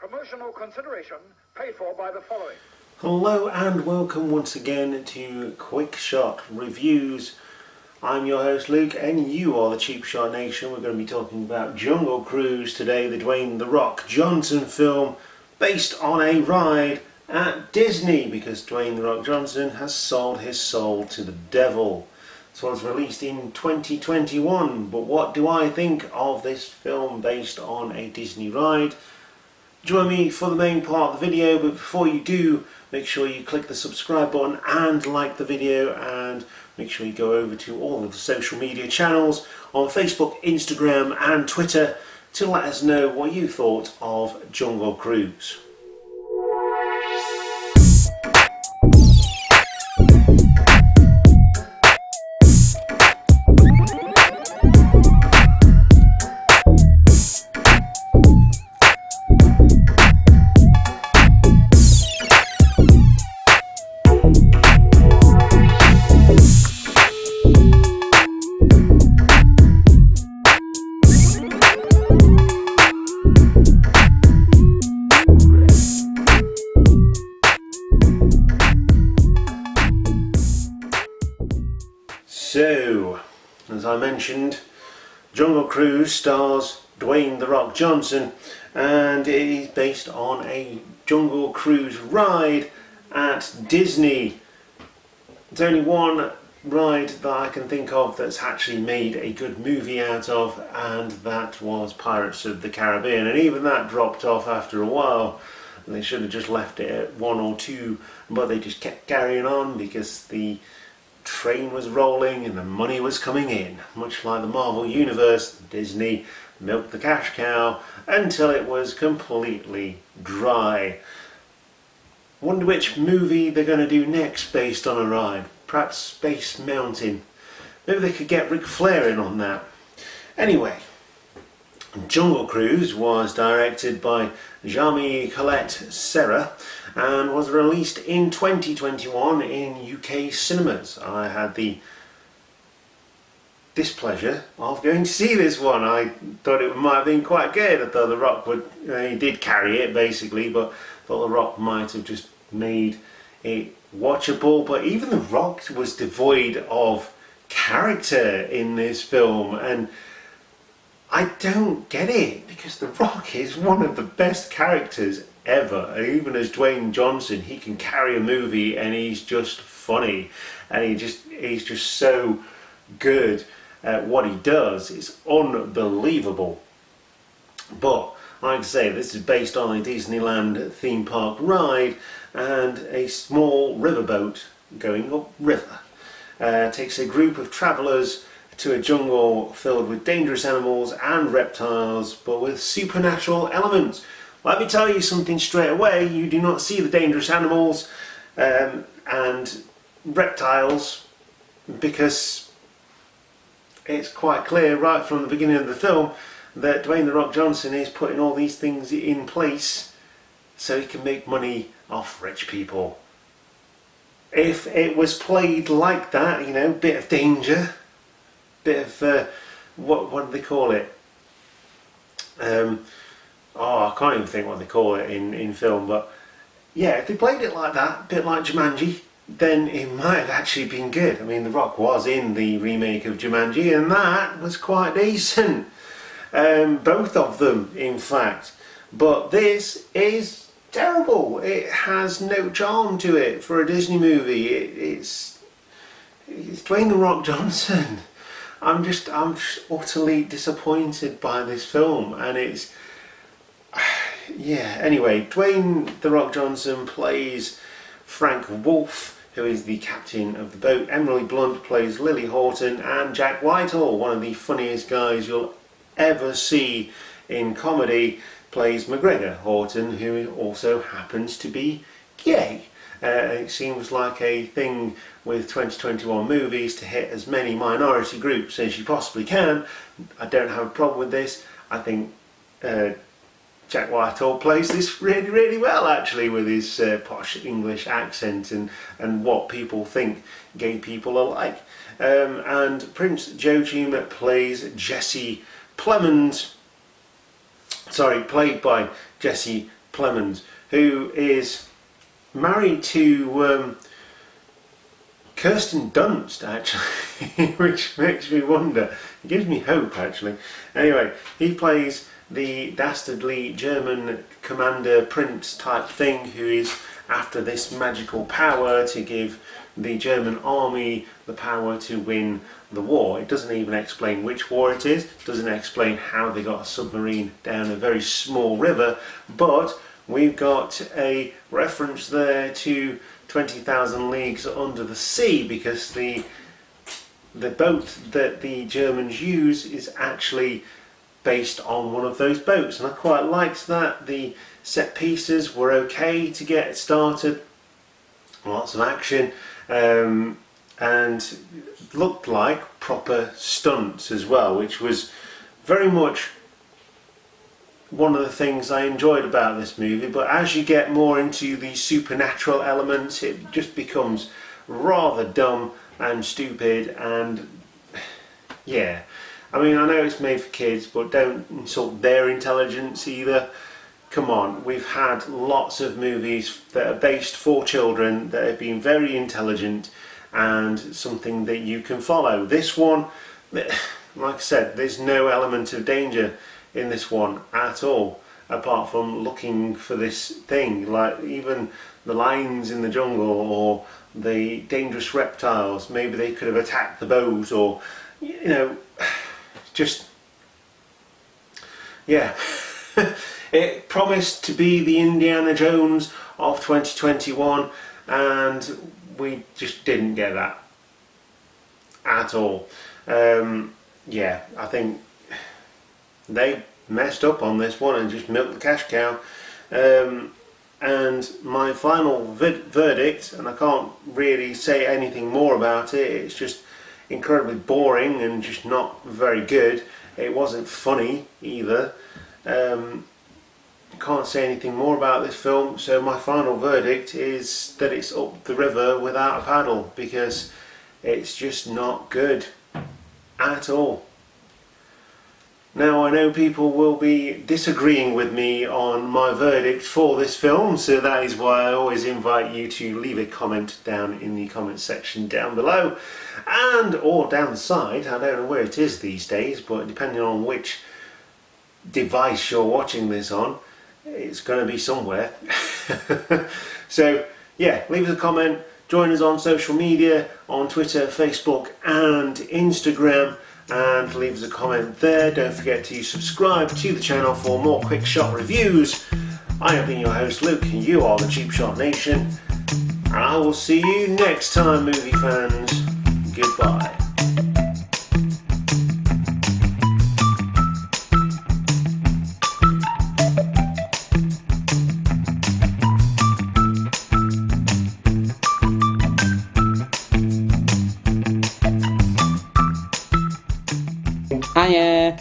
Promotional consideration paid for by the following. Hello and welcome once again to Quick Shot Reviews. I'm your host Luke and you are the Cheap Shot Nation. We're going to be talking about Jungle Cruise today, the Dwayne "The Rock" Johnson film based on a ride at Disney, because Dwayne "The Rock" Johnson has sold his soul to the devil. This was released in 2021, but what do I think of this film based on a Disney ride? Join me for the main part of the video, but before you do, make sure you click the subscribe button and like the video, and make sure you go over to all of the social media channels on Facebook, Instagram and Twitter to let us know what you thought of Jungle Cruise. So, as I mentioned, Jungle Cruise stars Dwayne "The Rock" Johnson, and it is based on a Jungle Cruise ride at Disney. There's only one ride that I can think of that's actually made a good movie out of, and that was Pirates of the Caribbean, and even that dropped off after a while. They should have just left it at 1 or 2, but they just kept carrying on because the train was rolling and the money was coming in. Much like the Marvel Universe, Disney milked the cash cow until it was completely dry. Wonder which movie they're going to do next based on a ride. Perhaps Space Mountain. Maybe they could get Ric Flair in on that. Anyway, Jungle Cruise was directed by Jamie Colette Serra and was released in 2021 in UK cinemas. I had the displeasure of going to see this one. I thought it might have been quite good. I thought The Rock would, he did carry it basically, but I thought The Rock might have just made it watchable. But even The Rock was devoid of character in this film, and I don't get it, because The Rock is one of the best characters ever. Even as Dwayne Johnson, he can carry a movie and he's just funny, and he's just so good at what he does. It's unbelievable. But like I say, this is based on a Disneyland theme park ride and a small riverboat going up river. Takes a group of travellers to a jungle filled with dangerous animals and reptiles, but with supernatural elements. Let me tell you something straight away: you do not see the dangerous animals and reptiles, because it's quite clear right from the beginning of the film that Dwayne "The Rock" Johnson is putting all these things in place so he can make money off rich people. If it was played like that, you know, bit of danger, bit of what do they call it? I can't even think what they call it in film, but yeah, if they played it like that, a bit like Jumanji, then it might have actually been good. I mean, The Rock was in the remake of Jumanji and that was quite decent. Both of them, in fact. But this is terrible. It has no charm to it for a Disney movie. It's Dwayne "The Rock" Johnson. I'm just utterly disappointed by this film, and it's yeah. Anyway, Dwayne "The Rock" Johnson plays Frank Wolf, who is the captain of the boat. Emily Blunt plays Lily Horton, and Jack Whitehall, one of the funniest guys you'll ever see in comedy, plays McGregor Horton, who also happens to be gay. It seems like a thing with 2021 movies to hit as many minority groups as you possibly can. I don't have a problem with this. I think Jack Whitehall plays this really, really well, actually, with his posh English accent and what people think gay people are like. And Prince Joachim plays Jesse Plemons, played by Jesse Clemens, who is married to Kirsten Dunst, actually, which makes me wonder. It gives me hope, actually. Anyway, he plays the dastardly German commander prince type thing who is after this magical power to give the German army the power to win the war. It doesn't even explain which war it is, it doesn't explain how they got a submarine down a very small river, but we've got a reference there to 20,000 Leagues Under the Sea, because the boat that the Germans use is actually based on one of those boats, and I quite liked that. The set pieces were okay to get started, lots of action, and looked like proper stunts as well, which was very much one of the things I enjoyed about this movie. But as you get more into the supernatural elements, it just becomes rather dumb and stupid, and yeah, I mean, I know it's made for kids, but don't insult their intelligence either. Come on, we've had lots of movies that are based for children that have been very intelligent and something that you can follow. This one, like I said, there's no element of danger in this one at all, apart from looking for this thing. Like even the lions in the jungle or the dangerous reptiles, maybe they could have attacked the boat, or you know, just yeah. It promised to be the Indiana Jones of 2021, and we just didn't get that at all. Yeah, I think they messed up on this one and just milked the cash cow. And my final verdict, and I can't really say anything more about it, it's just incredibly boring and just not very good. It wasn't funny either. Can't say anything more about this film, so my final verdict is that it's up the river without a paddle, because it's just not good at all. Now, I know people will be disagreeing with me on my verdict for this film, so that is why I always invite you to leave a comment down in the comment section down below, and or down the side. I don't know where it is these days, but depending on which device you're watching this on, it's going to be somewhere. So yeah, leave us a comment, join us on social media, on Twitter, Facebook and Instagram, and leave us a comment there. Don't forget to subscribe to the channel for more quick shot reviews. I have been your host Luke, and you are the Cheap Shot Nation, and I will see you next time, movie fans. Goodbye. Hiya.